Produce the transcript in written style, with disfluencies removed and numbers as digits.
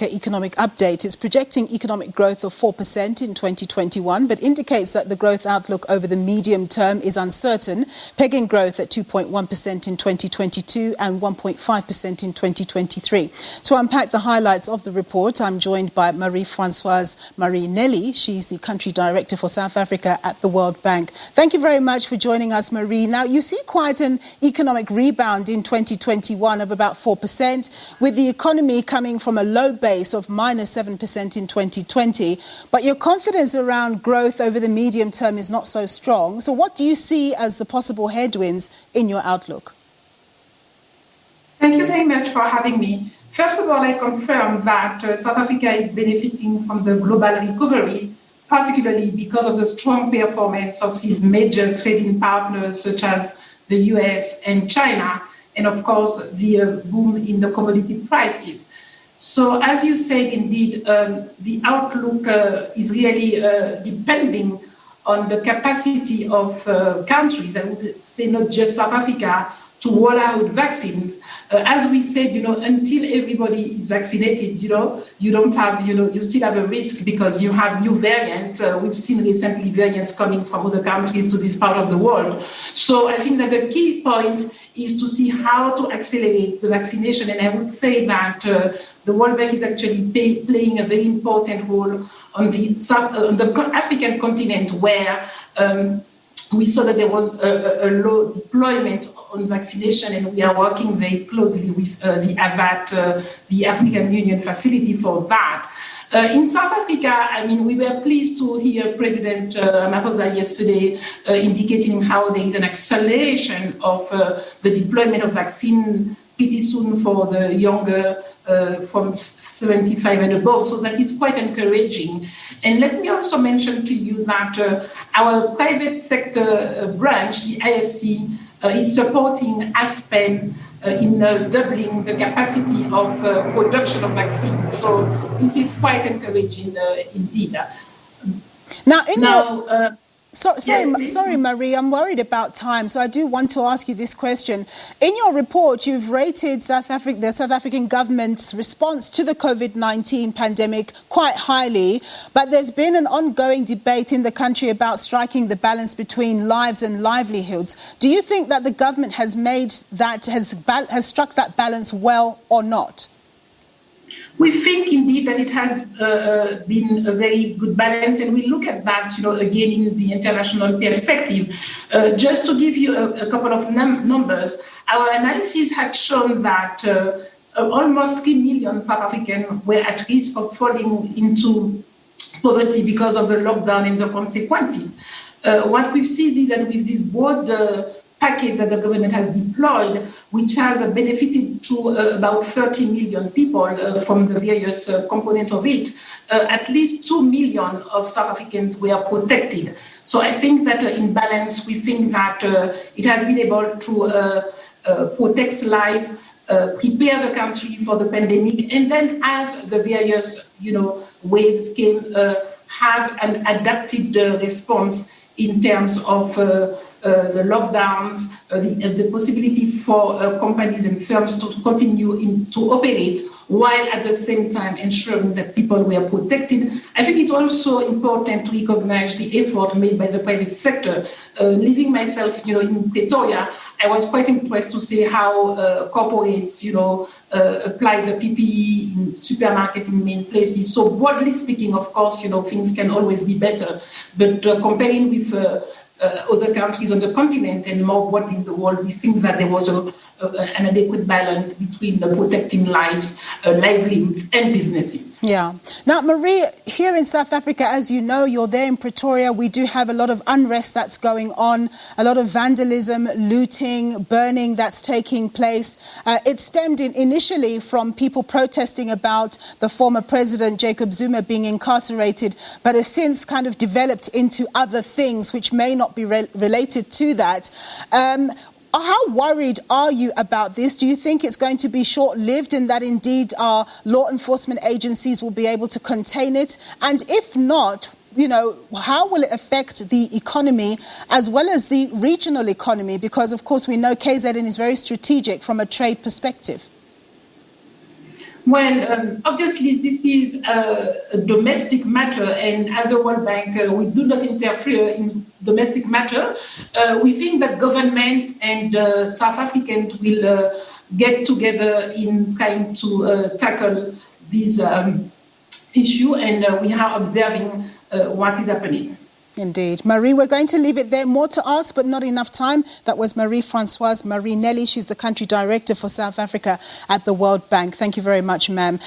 Economic update. It's projecting economic growth of 4% in 2021, but indicates that the growth outlook over the medium term is uncertain, pegging growth at 2.1% in 2022 and 1.5% in 2023. To unpack the highlights of the report, I'm joined by Marie Francoise Marie-Nelly. She's the country director for South Africa at the World Bank. Thank you very much for joining us, Marie. Now, you see quite an economic rebound in 2021 of about 4%, with the economy coming from a low base of -7% in 2020, but your confidence around growth over the medium term is not so strong. So what do you see as the possible headwinds in your outlook? Thank you very much for having me. First of all, I confirm that South Africa is benefiting from the global recovery, particularly because of the strong performance of its major trading partners such as the US and China, and of course the boom in the commodity prices. So as you said, indeed, the outlook is really depending on the capacity of countries, I would say not just South Africa, to roll out vaccines. As we said, until everybody is vaccinated, you don't have, you still have a risk because you have new variants. We've seen recently variants coming from other countries to this part of the world. So I think that the key point is to see how to accelerate the vaccination. And I would say that the World Bank is actually playing a very important role on the African continent, where we saw that there was a low deployment on vaccination, and we are working very closely with the AVAT, the African Union facility for that. In South Africa, we were pleased to hear President Ramaphosa yesterday indicating how there is an acceleration of the deployment of vaccine pretty soon for the younger from 75 and above. So that is quite encouraging. And let me also mention to you that our private sector branch, the IFC, is supporting Aspen in doubling the capacity of production of vaccines. So this is quite encouraging indeed. Sorry, Marie, I'm worried about time, so I do want to ask you this question. In your report, you've rated the South African government's response to the COVID-19 pandemic quite highly, but there's been an ongoing debate in the country about striking the balance between lives and livelihoods. Do you think that the government has struck that balance well or not? We think indeed that it has been a very good balance, and we look at that, again in the international perspective. Just to give you a couple of numbers, our analysis had shown that almost 3 million South Africans were at risk of falling into poverty because of the lockdown and the consequences. What we've seen is that with this broad package that the government has deployed, which has benefited to about 30 million people from the various components of it, at least 2 million of South Africans were protected. So I think that in balance, we think that it has been able to protect life, prepare the country for the pandemic, and then as the various waves came, have an adapted response in terms of the lockdowns, the possibility for companies and firms to continue to operate while at the same time ensuring that people were protected. I think it's also important to recognize the effort made by the private sector. Living myself, in Pretoria, I was quite impressed to see how corporates, apply the PPE in supermarkets in main places. So broadly speaking, of course, things can always be better. But comparing with other countries on the continent and more broadly in the world, we think that there was an adequate balance between the protecting lives, livelihoods and businesses. Yeah. Now, Marie, here in South Africa, as you know, you're there in Pretoria, we do have a lot of unrest that's going on, a lot of vandalism, looting, burning that's taking place. It stemmed initially from people protesting about the former president, Jacob Zuma, being incarcerated, but has since kind of developed into other things which may not be related to that. How worried are you about this? Do you think it's going to be short-lived and that indeed our law enforcement agencies will be able to contain it? And if not, how will it affect the economy as well as the regional economy? Because, of course, we know KZN is very strategic from a trade perspective. Well, obviously, this is a domestic matter, and as a World Bank, we do not interfere in domestic matter. We think that government and South Africans will get together in trying to tackle this issue, and we are observing what is happening. Indeed. Marie, we're going to leave it there. More to ask, but not enough time. That was Marie Francoise Marie-Nelly. She's the country director for South Africa at the World Bank. Thank you very much, ma'am.